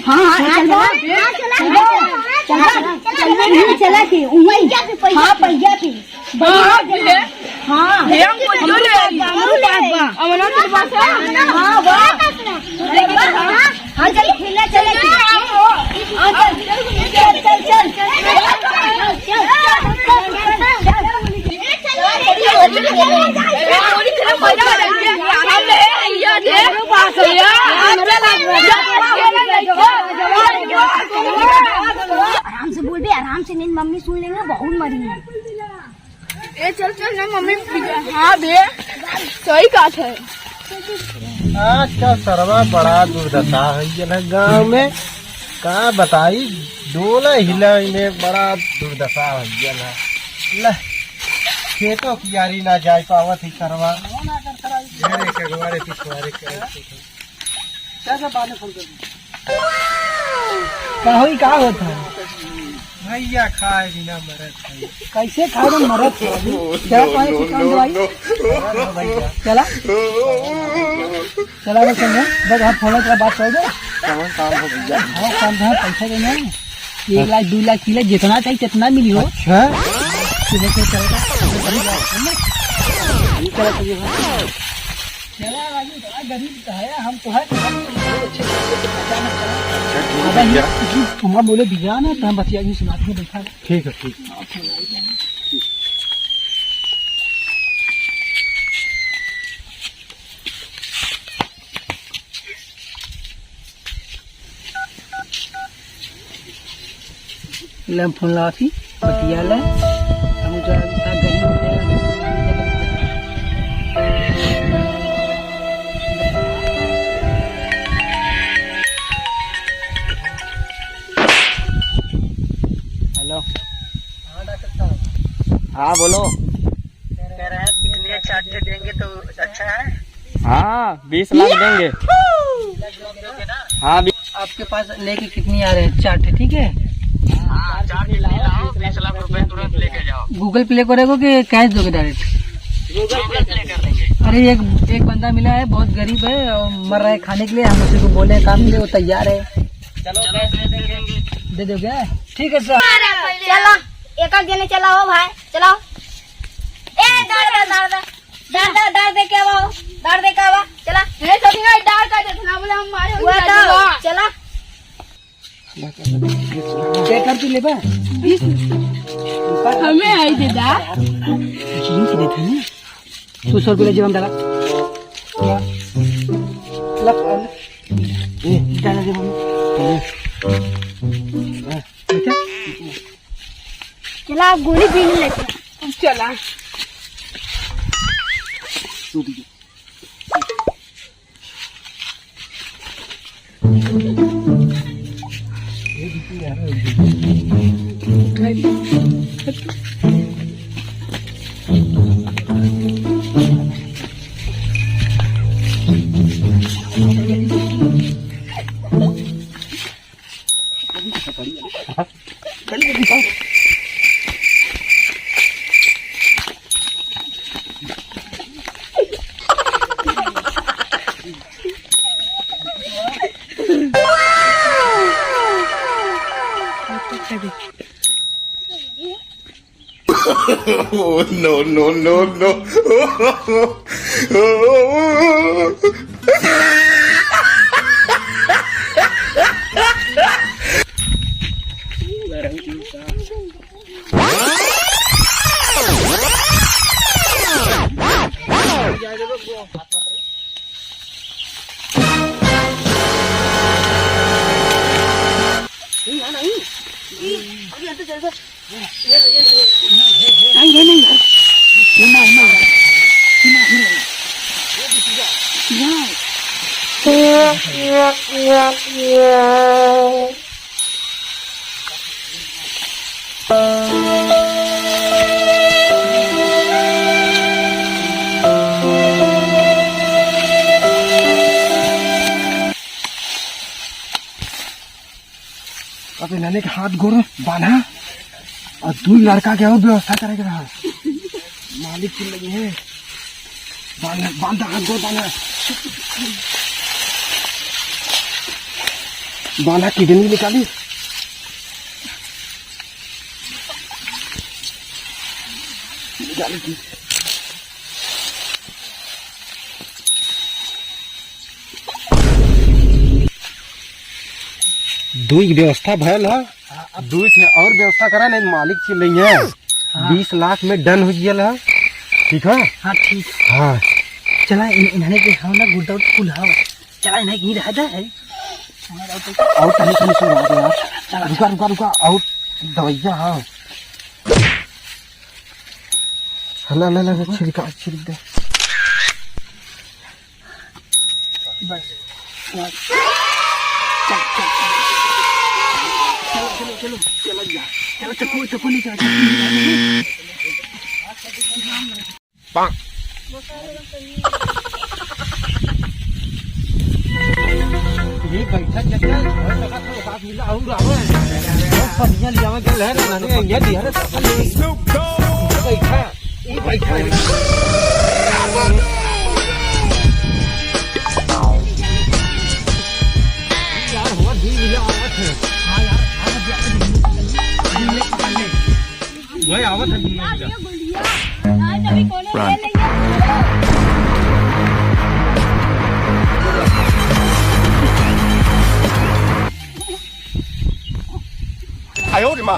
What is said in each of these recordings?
हाँ हाँ चला के हाँ पहिया पे हाँ हाँ चल खेलना चले आराम से बोल भी आराम से, नहीं मम्मी सुन लेंगे बहुत मरी है। ए चल चल ना मम्मी। हाँ बे सही बात है। अच्छा सरवा बड़ा दुर्दशा है गाँव में, का बताई डोला हिला में बड़ा दुर्दशा है। खेतों की यारी ना जा पावत ही सरवा का होता है भैया खाए बिना मरत है। कैसे खाए तो मरत है। क्या पाए दवाई चला चला बस बस आप फोन का बात कर दो। काम हो भैया काम है, पैसा देना 1 लाख 2 लाख किलो जितना चाहिए जितना मिली हो। अच्छा गरीब है हम तो है तुम्हारा बोले दिया ना तो हम बतिया सुनाते हैं बैठा। ठीक है ठीक ले फोन लगा थी बतिया ले हम तो गरीब हाँ बोलो। कह रहे हैं कितने चार्टे देंगे तो अच्छा है। हाँ 20 लाख देंगे। हाँ आपके पास लेके कितनी आ रहे हैं? 4 ठे ठीक है। 20 लाख रुपए तुरंत लेके जाओ। गूगल प्ले करेगो कि कैश दोगे डायरेक्ट? गूगल प्ले कर देंगे। अरे एक बंदा मिला है बहुत गरीब है और मर रहा है खाने के लिए, हम उसी को बोले काम के लिए, वो तैयार है। चलो कैश दे देंगे। दे दोगे? ठीक है सर। चलो एक जने चलाओ भाई चलाओ। ए दाड़ दे क्या वो दाड़ दे का चला ए सभी डाल का देखना बोले हम मारे वो तो चला क्या कर तू ले बा हमें आई दे दा जीवन की देते हैं 200 रुपये जीवन डाला लग ए डाला जीवन चला गोली पीने लेते चला Oh, no, no, no, no. अपने नाने के हाथ गोड़ बांधा और 2 लड़का के और व्यवस्था करेगा रहा मालिक की लगी है बांधा हाथ गोड़ बांधा बाला किडनी निकाली। दुई व्यवस्था भयल है, दुई थे और व्यवस्था करा नहीं मालिक चिल रही है। 20 लाख में डन हो गया है। ठीक है। हाँ ठीक। हाँ चला इन्हें के हम ना गुड्डा फुल हाव चला इन्हें की रहता है और कहीं कहीं सुना दे यार। रुका रुका रुका और दवाइयाँ। हाँ हला ला ला छिड़का छिड़क दे बस। चलो चप्पू नहीं चला ये बैठक जगह लगा तो साथ मिला और आवे फनिया लियावा के लहर ना ये दिया रे बैठा ये बैठा यार हो दी मिला आवत है। हां यार वही आवत है आज अभी कौन ले लिया哎呦我的妈！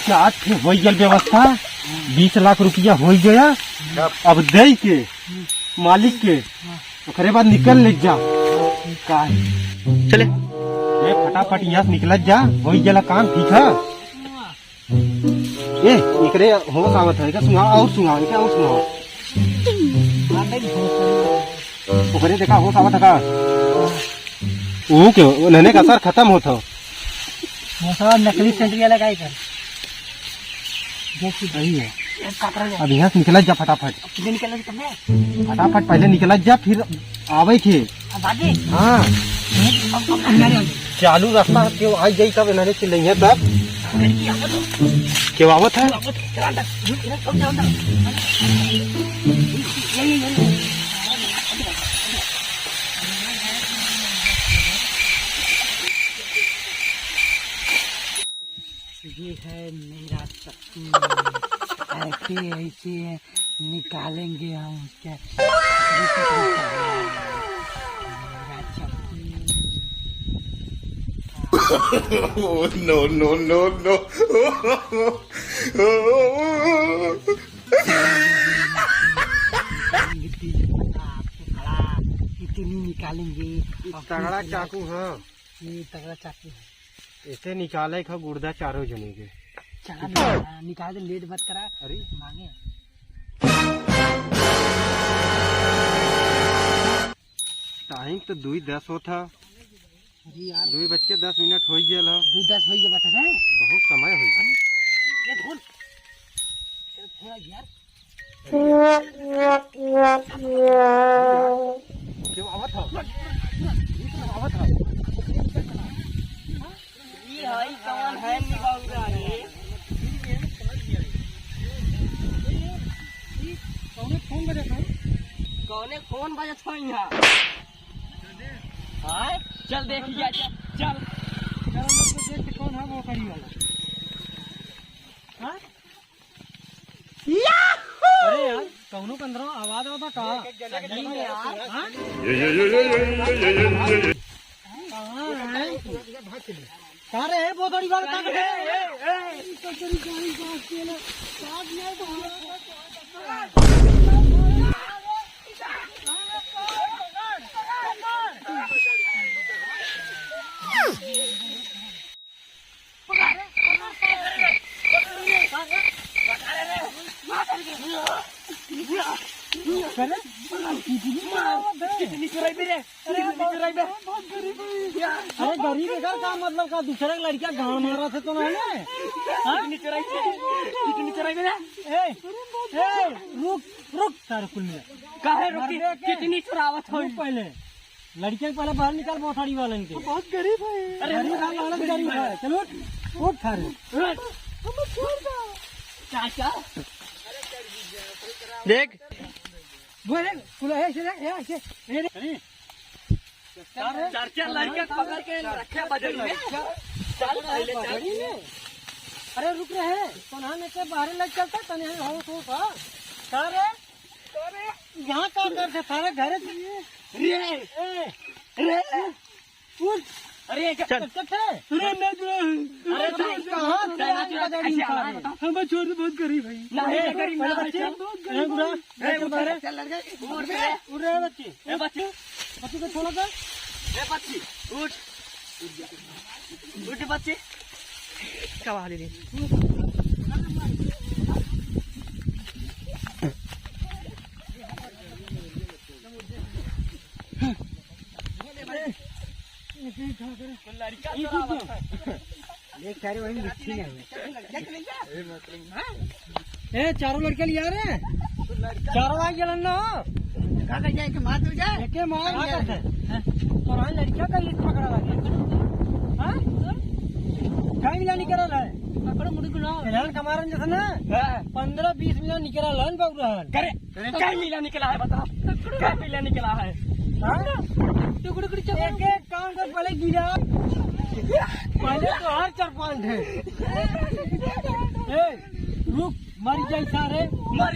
क्या थे हो गया व्यवस्था। 20 लाख रुपया हो गया। अब दे के मालिक के ओकरे बाद निकल ले जा का चले ये फटाफट यहाँ से निकल जा हो गया काम। ठीक है ये एकरे होश आवत है क्या सुना और सुना क्या और सुना ओकरे देखा होश आवत है का वो क्यों नहने का असर खत्म होता वो सब नकली सेंट्री लगाई कर जैसी सही है। अब यहाँ से निकल जा फटाफट फटाफट पहले निकल जा फिर आवे थे। हाँ चालू रास्ता क्यों आ जाई तब इन्हें चिल्लाई है तब क्यों आवत है। ये है मेरा चक्कू ऐसे ऐसे निकालेंगे हम क्या मेरा चक्कू। Oh no no no no! इतनी निकालेंगे। तगड़ा चाकू। हाँ ये तगड़ा चाकू है। ऐसे निकाले का गुर्दा चारों जने के। चला निकाल दे लेट मत करा। अरे मांगे टाइम तो 2:10 होता। अरे यार 2:10 हो गया। 2:10 हो गया बता है बहुत समय हो गया। ये धुन थोड़ा यार क्यों आवत हो आवत हो ये है कौन है निकाल ये कौने फोन बजे था यहाँ। हाँ चल देख लिया चल कौन है वो करी वाला। हाँ अरे यार कौनो 15 आवाज आता का कहाँ रे वो गाड़ी वाला अरे गरीब इधर का मतलब का दूसरे लड़किया गाँव मारा थे तो नहीं रुक रुक सारे कुल में कितनी चुरावत हो पहले लड़कियां पहले बाहर निकाल मोसाड़ी वाले इनके बहुत गरीब है। अरे गरीब है चलो उठ थारे चाचा देख बोले कुला है चार चार लड़के पकड़ के रखे बजरी में चल पहले चल। अरे रुक रहे तो नहाने के बाहर लग चलता तने हो तो सारे यहाँ का करते सारे घर उठ अरे चल हम छोड़ दे बहुत गरीब है बच्चे को छोड़ा था बच्ची उठ उठ बच्ची चारों लड़के लिया रे चारों आ गया ना लड़किया का लिस्ट पकड़ा कहीं मिला निकल रहा है कमारन जैसा ना 15-20 मिला निकला लन बाबू करे क्या मिला निकला है बताओ क्या मिला निकला है एक एक काम कर पहले गिरा पहले तो हर 4-5 है रुक मर जाए सारे मर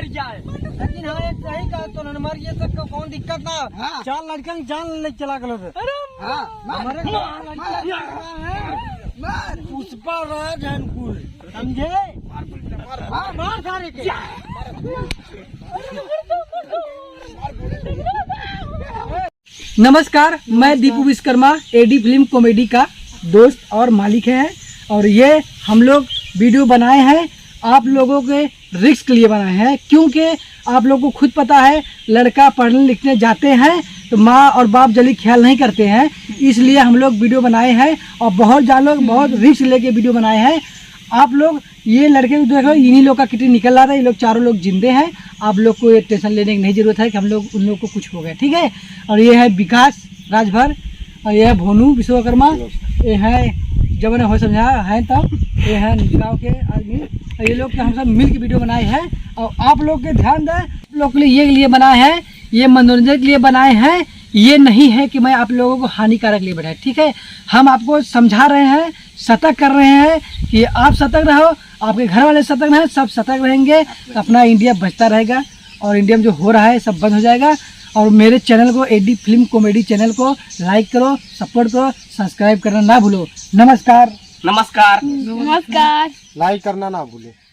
जाए लेकिन हाँ एक सही कहा तो न मर गए तो कौन दिक्कत ना 4 लड़कन जान ले चला गलो हमारे पुष्पा राज हनपुर समझे मार सारे के नमस्कार, मैं Deepu Vishwakarma AD film comedy का दोस्त और मालिक है और ये हम लोग वीडियो बनाए हैं आप लोगों के रिस्क के लिए बनाए हैं क्योंकि आप लोगों को खुद पता है लड़का पढ़ने लिखने जाते हैं तो माँ और बाप जल्दी ख्याल नहीं करते हैं, इसलिए हम लोग वीडियो बनाए हैं और बहुत लोग बहुत रिस्क लेके वीडियो बनाए हैं। आप लोग ये लड़के को देखो इन्हीं लोग का कितनी निकल रहा था, ये लोग चारों लोग जिंदे हैं। आप लोग को ये टेंशन लेने की नहीं जरूरत है कि हम लोग उन लोग को कुछ हो गया, ठीक है। और ये है विकास राजभर और ये है भोनू विश्वकर्मा, ये है जब मैंने हो समझा है तब, ये है गाँव के आदमी। ये लोग हम सब मिल के वीडियो बनाए हैं और आप लोग के ध्यान दें, लोग के लिए बनाए हैं, ये मनोरंजन के लिए बनाए हैं, ये नहीं है कि मैं आप लोगों को हानिकारक लिए बैठा, ठीक है। हम आपको समझा रहे हैं, सतर्क कर रहे हैं कि आप सतर्क रहो, आपके घर वाले सतर्क रहें, सब सतर्क रहेंगे तो अपना इंडिया बचता रहेगा और इंडिया में जो हो रहा है सब बंद हो जाएगा। और मेरे चैनल को एडी फिल्म कॉमेडी चैनल को लाइक करो, सपोर्ट करो, सब्सक्राइब करना ना भूलो। नमस्कार। नमस्कार। नमस्कार। लाइक करना ना भूले।